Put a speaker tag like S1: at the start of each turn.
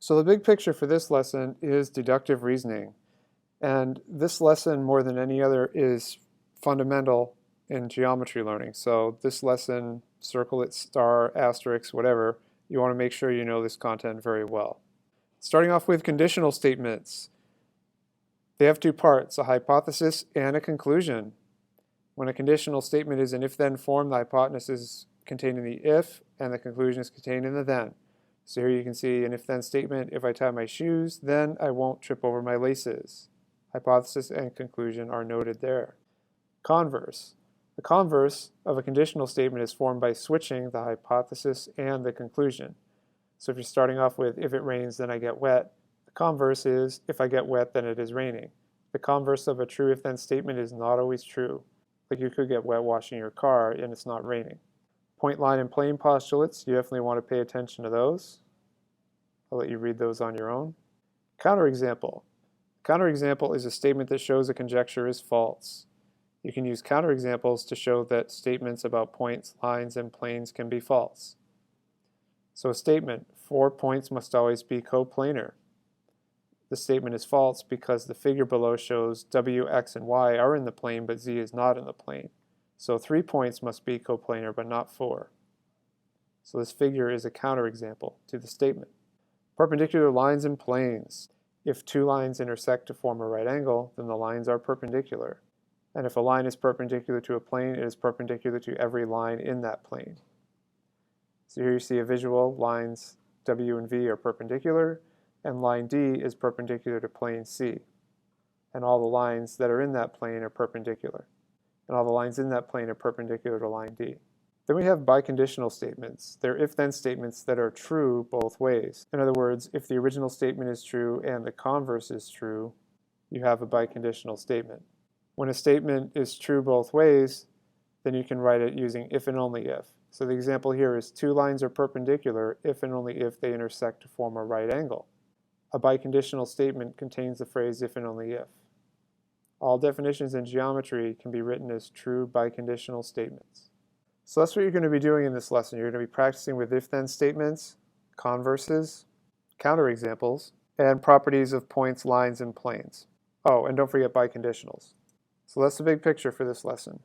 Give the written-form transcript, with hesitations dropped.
S1: So the big picture for this lesson is deductive reasoning. And this lesson, more than any other, is fundamental in geometry learning. So this lesson, circle it, star, asterisk, whatever, you want to make sure you know this content very well. Starting off with conditional statements. They have two parts, a hypothesis and a conclusion. When a conditional statement is an if-then form, the hypothesis is contained in the if, and the conclusion is contained in the then. So here you can see an if-then statement: if I tie my shoes, then I won't trip over my laces. Hypothesis and conclusion are noted there. Converse. The converse of a conditional statement is formed by switching the hypothesis and the conclusion. So if you're starting off with, if it rains, then I get wet, the converse is, if I get wet, then it is raining. The converse of a true if-then statement is not always true. Like you could get wet washing your car and it's not raining. Point, line, and plane postulates, you definitely want to pay attention to those. I'll let you read those on your own. Counterexample. Counterexample is a statement that shows a conjecture is false. You can use counterexamples to show that statements about points, lines, and planes can be false. So a statement, 4 points must always be coplanar. The statement is false because the figure below shows W, X, and Y are in the plane, but Z is not in the plane. So 3 points must be coplanar, but not 4. So this figure is a counterexample to the statement. Perpendicular lines and planes. If two lines intersect to form a right angle, then the lines are perpendicular. And if a line is perpendicular to a plane, it is perpendicular to every line in that plane. So here you see a visual, lines W and V are perpendicular, and line D is perpendicular to plane C. And all the lines that are in that plane are perpendicular. And all the lines in that plane are perpendicular to line D. Then we have biconditional statements. They're if-then statements that are true both ways. In other words, if the original statement is true and the converse is true, you have a biconditional statement. When a statement is true both ways, then you can write it using if and only if. So the example here is two lines are perpendicular if and only if they intersect to form a right angle. A biconditional statement contains the phrase if and only if. All definitions in geometry can be written as true biconditional statements. So that's what you're going to be doing in this lesson. You're going to be practicing with if-then statements, converses, counterexamples, and properties of points, lines, and planes. Oh, and don't forget biconditionals. So that's the big picture for this lesson.